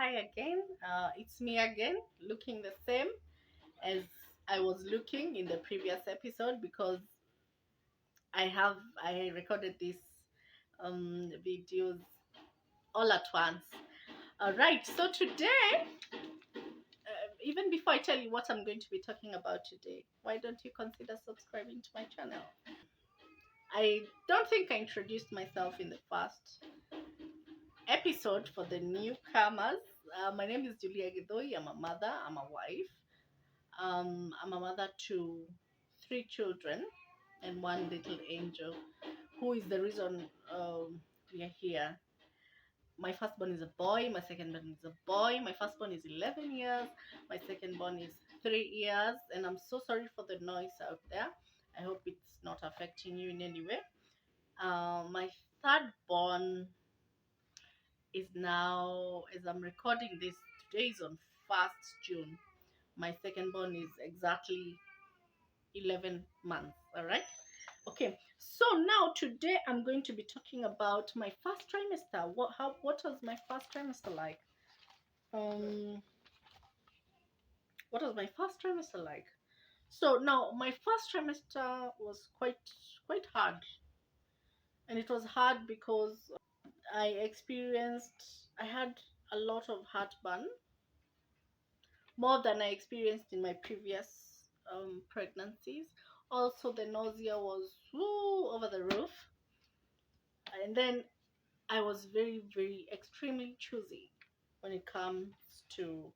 hi again. It's me again, looking the same as I was looking in the previous episode because I recorded these videos all at once. All right, so today, even before I tell you what I'm going to be talking about today, why don't you consider subscribing to my channel? I don't think I introduced myself in the first episode for the newcomers. My name is Julia Gidoi. I'm a mother, I'm a wife. I'm a mother to three children and one little angel, who is the reason we are here. My firstborn is a boy, my secondborn is a boy. My firstborn is 11 years, my secondborn is 3 years, and I'm so sorry for the noise out there. I hope it's not affecting you in any way. My thirdborn is now, as I'm recording this, today is on 1st June. My secondborn is exactly 11 months. All right. Okay, so now today I'm going to be talking about my first trimester. What was my first trimester like? um what was my first trimester like? So now my first trimester was quite hard, and it was hard because I had a lot of heartburn, more than I experienced in my previous pregnancies. Also, the nausea was over the roof. And then I was very extremely choosy when it comes to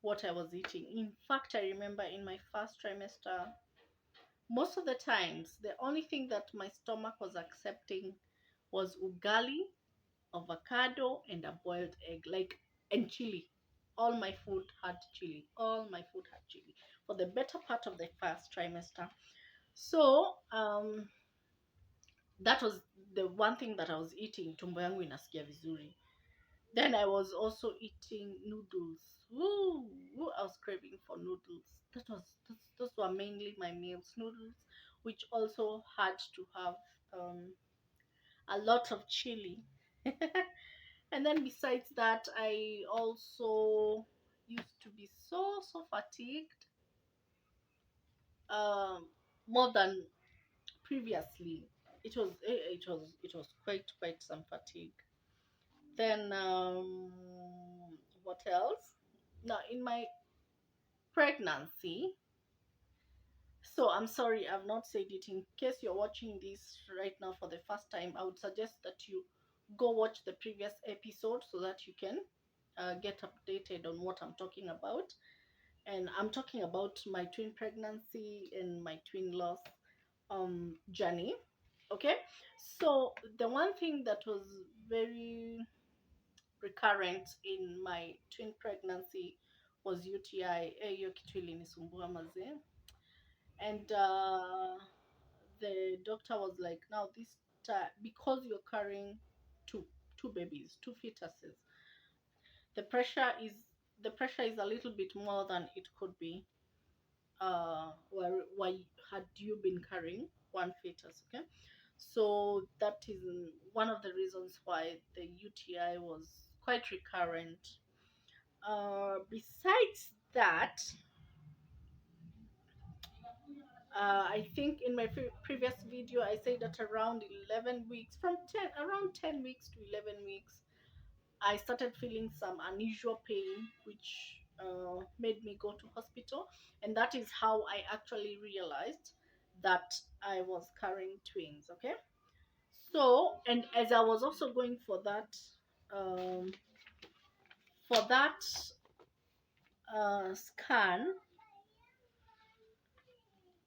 what I was eating. In fact, I remember in my first trimester, most of the times, the only thing that my stomach was accepting was ugali, avocado, and a boiled egg, and chili. All my food had chili. All my food had chili for the better part of the first trimester. So, that was the one thing that I was eating. Tumbo yangu inasikia vizuri. Then I was also eating noodles. Woo, woo, I was craving for noodles. Those were mainly my meals, noodles, which also had to have a lot of chili. And then besides that, I also used to be so fatigued, um, more than previously. It was quite some fatigue. Then what else? Now in my pregnancy, so I'm sorry I've not said it. In case you're watching this right now for the first time, I would suggest that you go watch the previous episode so that you can get updated on what I'm talking about. And I'm talking about my twin pregnancy and my twin loss journey. Okay, so the one thing that was very recurrent in my twin pregnancy was UTI. Hiyo kitu ilinisumbua mazee. And the doctor was like, now this because you're carrying two two babies, two fetuses, the pressure is the pressure is a little bit more than it could be. Why had you been carrying one fetus? Okay, so that is one of the reasons why the UTI was quite recurrent. Besides that, I think in my previous video I said that around 11 weeks, from 10 around 10 weeks to 11 weeks, I started feeling some unusual pain, which made me go to hospital, and that is how I actually realized that I was carrying twins. Okay, so, and as I was also going um, for that scan,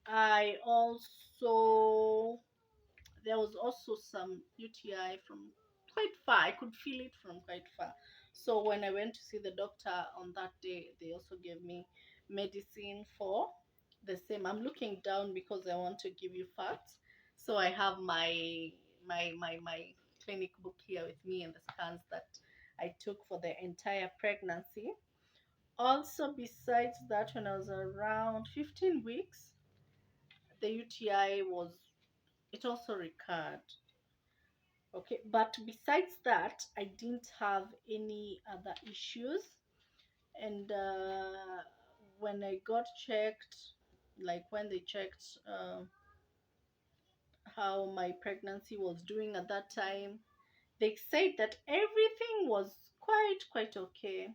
I also there was also some UTI from quite far. I could feel it from quite far. So when I went to see the doctor on that day, they also gave me medicine for the same. I'm looking down because I want to give you facts. So I have my clinic book here with me and the scans that I took for the entire pregnancy. Also, besides that, when I was around 15 weeks, the UTI was, it also recurred. Okay, but besides that, I didn't have any other issues. And when I got checked, like when they checked how my pregnancy was doing at that time, they said that everything was quite okay.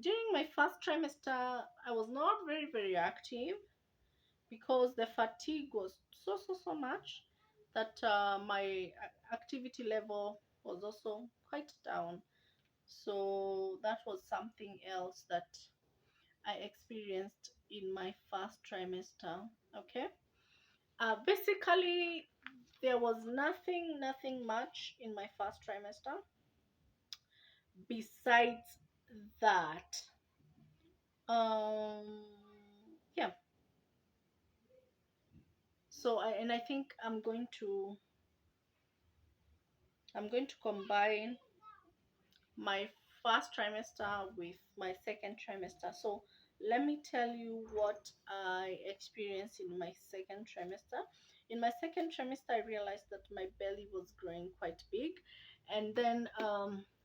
During my first trimester, I was not very active because the fatigue was so much that my activity level was also quite down. So that was something else that I experienced in my first trimester. Okay. Basically, there was nothing much in my first trimester besides that. Um, yeah. So I think I'm going to combine my first trimester with my second trimester. So let me tell you what I experienced in my second trimester. In my second trimester, I realized that my belly was growing quite big, and then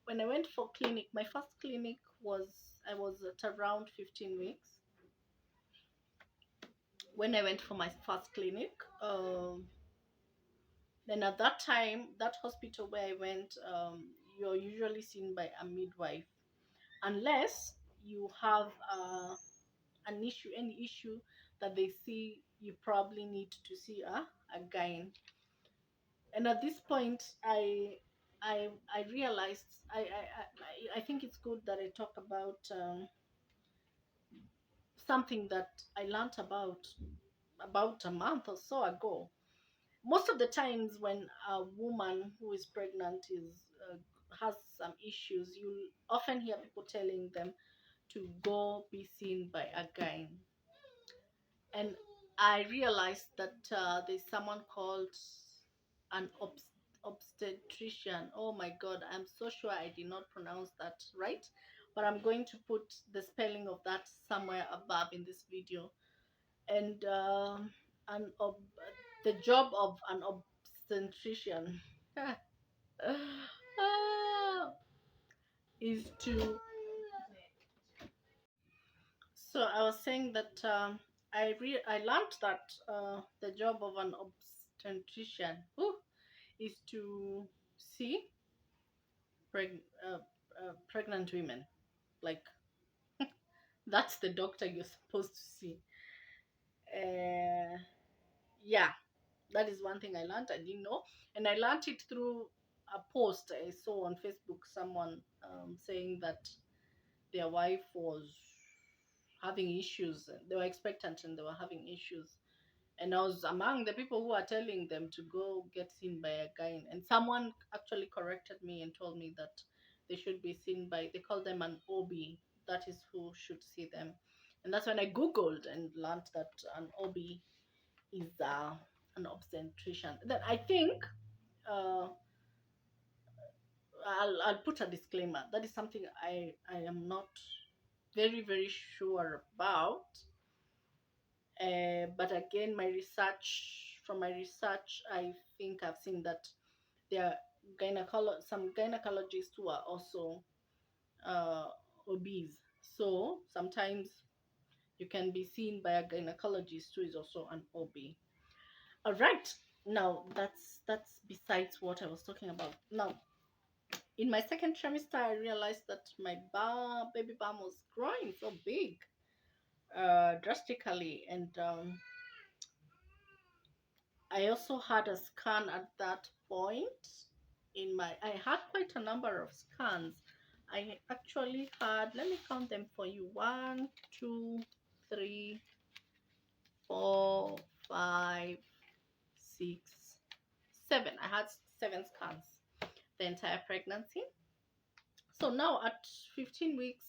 when I went for clinic, my first clinic was I was at around 15 weeks when I went for my first clinic. Then at that time, that hospital where I went, you're usually seen by a midwife unless you have any issue that they see you probably need to see a gyne. And at this point, I realized I think it's good that I talk about something that I learned about a month or so ago. Most of the times when a woman who is pregnant is has some issues, you often hear people telling them to go be seen by a gyne. And I realized that there's someone called an obstetrician. Oh my God, I'm so sure I did not pronounce that right, but I'm going to put the spelling of that somewhere above in this video. And an the job of an obstetrician is to. So I was saying that I learned that the job of an obstetrician is to see preg- uh, pregnant women. Like that's the doctor you're supposed to see. Uh, yeah, that is one thing I learned. I didn't know, and I learned it through a post I saw on Facebook. Someone saying that their wife was having issues. They were expectant and they were having issues, and I was among the people who are telling them to go get seen by a guy. And someone actually corrected me and told me that they should be seen by, they call them an OB. That is who should see them. And that's when I Googled and learned that an OB is an obstetrician. Then I think uh, I'll put a disclaimer. That is something I am not very sure about. But again, from my research, I think I've seen that there are some gynecologists who are also uh, obese. So sometimes you can be seen by a gynecologist who is also an OB. All right. Now that's besides what I was talking about. Now, in my second trimester, I realized that my baby bump was growing so big, drastically, and I also had a scan at that point. I had quite a number of scans. I actually had, let me count them for you: one, two, three, 4, 5, 6, 7. I had 7 scans the entire pregnancy. So now at 15 weeks,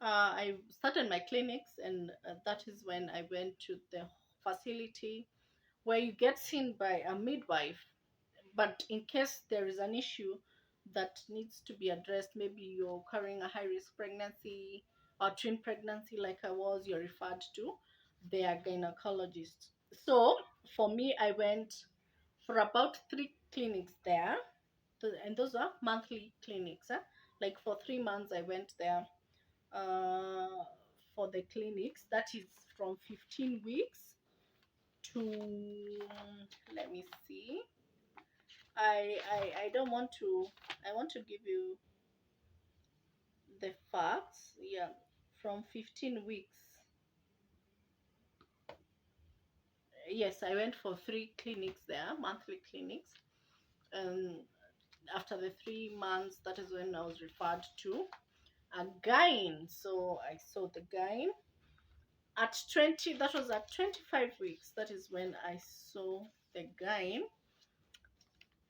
I started my clinics, and that is when I went to the facility where you get seen by a midwife. But in case there is an issue that needs to be addressed, maybe you're carrying a high risk pregnancy or twin pregnancy, like I was, you're referred to their gynecologist. So for me, I went for about 3 clinics there, and those are monthly clinics. Like for 3 months, I went there uh, for the clinics. That is from 15 weeks to, let me see. I don't want to, I want to give you the facts. Yeah, from 15 weeks. Yes, I went for 3 clinics there, monthly clinics. And after the 3 months, that is when I was referred to a gyne. So I saw the gyne at 20. That was at 25 weeks. That is when I saw the gyne.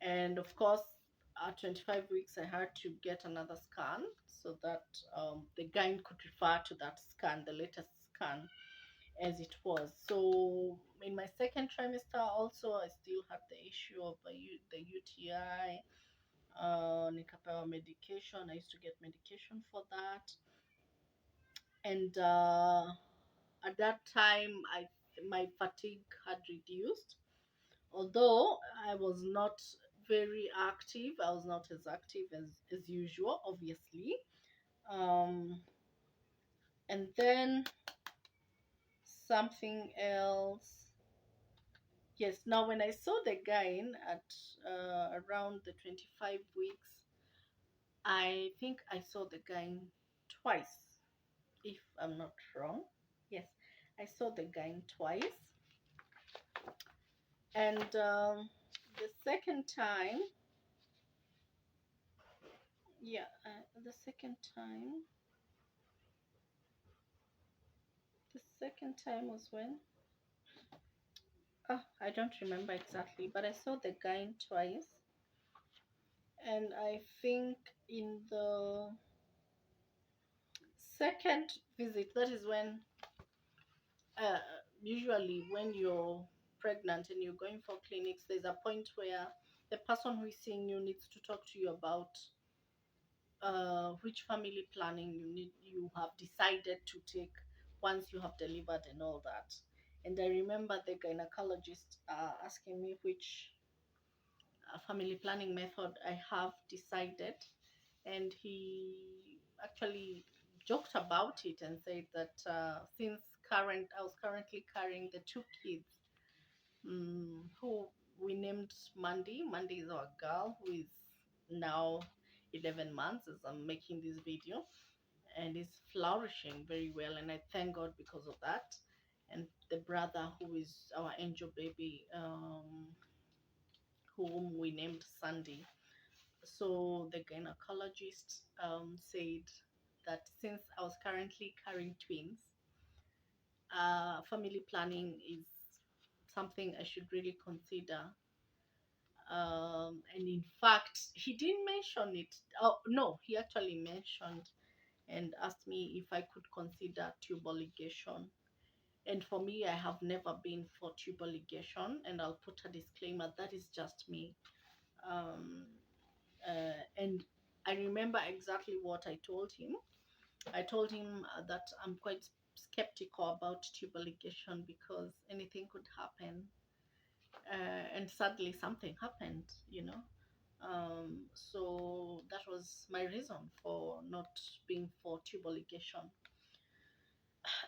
And of course, at 25 weeks, I had to get another scan so that the gyne could refer to that scan, the latest scan, as it was. So in my second trimester, also, I still had the issue of the UTI, nikapewa medication. I used to get medication for that. And at that time, my fatigue had reduced. Although I was not very active, I was not as active as usual, obviously. Um, and then something else. Yes, now when I saw the guy at around the 25 weeks, I think I saw the guy twice, if I'm not wrong. Yes, I saw the guy twice. And the second time, yeah, the second time, the second time was when? Oh, I don't remember exactly, but I saw the guy twice. And I think in the second visit, that is when, uh, usually when you're pregnant and you're going for clinics, there's a point where the person who is seeing you needs to talk to you about which family planning you have decided to take once you have delivered and all that. And I remember the gynecologist asking me which family planning method I have decided, and he actually joked about it and said that since current I was currently carrying the 2 kids, who we named Mandy. Mandy is our girl who is now 11 months as I'm making this video, and is flourishing very well, and I thank God because of that. And the brother who is our angel baby, whom we named Sandy. So the gynecologist said that since I was currently carrying twins, family planning is something I should really consider. And in fact, he didn't mention it. Oh no, he actually mentioned and asked me if I could consider tubal ligation. And for me, I have never been for tubal ligation, and I'll put a disclaimer that is just me. Um, and I remember exactly what I told him. I told him that I'm quite skeptical about tubal ligation because anything could happen. And sadly, something happened, you know. So that was my reason for not being for tubal ligation.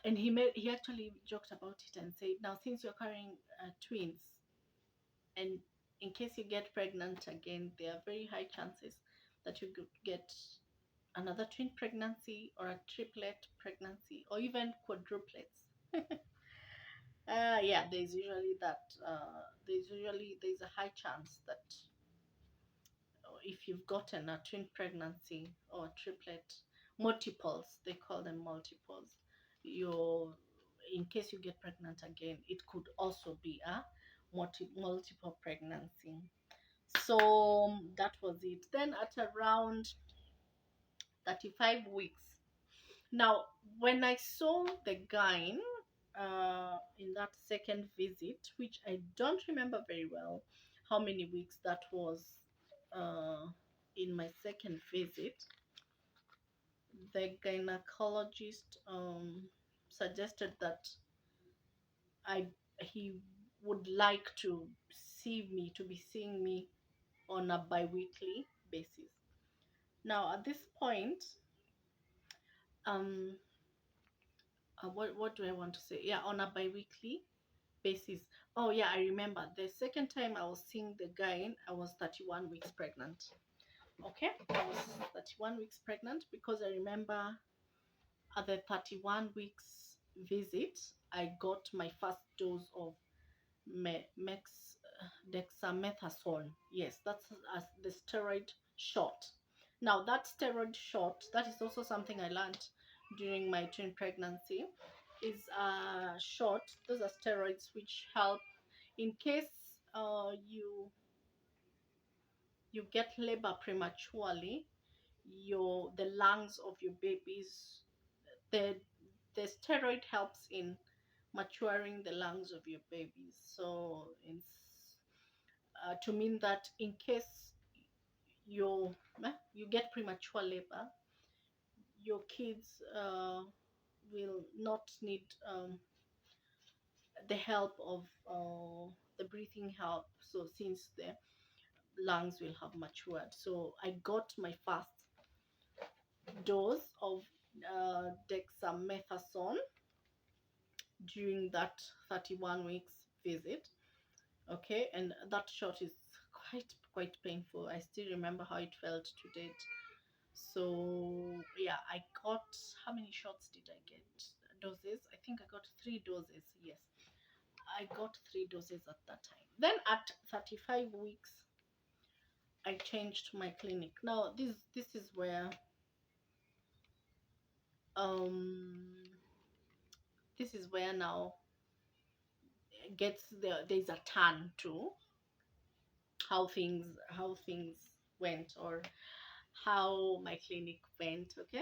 And he actually joked about it and said, now since you're carrying twins, and in case you get pregnant again, there are very high chances that you could get another twin pregnancy or a triplet pregnancy or even quadruplets. Yeah, there's usually that. There's a high chance that if you've gotten a twin pregnancy or a triplet, multiples, they call them multiples. You, in case you get pregnant again, it could also be a multiple pregnancy. So that was it. Then at around 35 weeks. Now, when I saw the gyne in that second visit, which I don't remember very well how many weeks that was uh, in my second visit, the gynecologist suggested that I he would like to be seeing me on a bi-weekly basis. Now, at this point, um what do I want to say? Yeah, on a bi-weekly basis. Oh yeah, I remember the second time I was seeing the guy, I was 31 weeks pregnant. Okay, I was 31 weeks pregnant because I remember at the 31 weeks visit, I got my first dose of dexamethasone. Yes, that's the steroid shot. Now, that steroid shot, that is also something I learned during my twin pregnancy, is a shot. Those are steroids which help in case you get labor prematurely. The lungs of your babies, the the steroid helps in maturing the lungs of your babies. So it's to mean that in case you get premature labor, your kids will not need the help of the breathing help. So since the lungs will have matured, so I got my first dose of dexamethasone during that 31 weeks visit. Okay, and that shot is quite painful. I still remember how it felt to date. So yeah, I got, how many shots did I get? Doses, I think I got 3 doses. Yes, I got 3 doses at that time. Then at 35 weeks I changed my clinic. Now this is where um now gets there's a turn to how things went, or how my clinic went. Okay,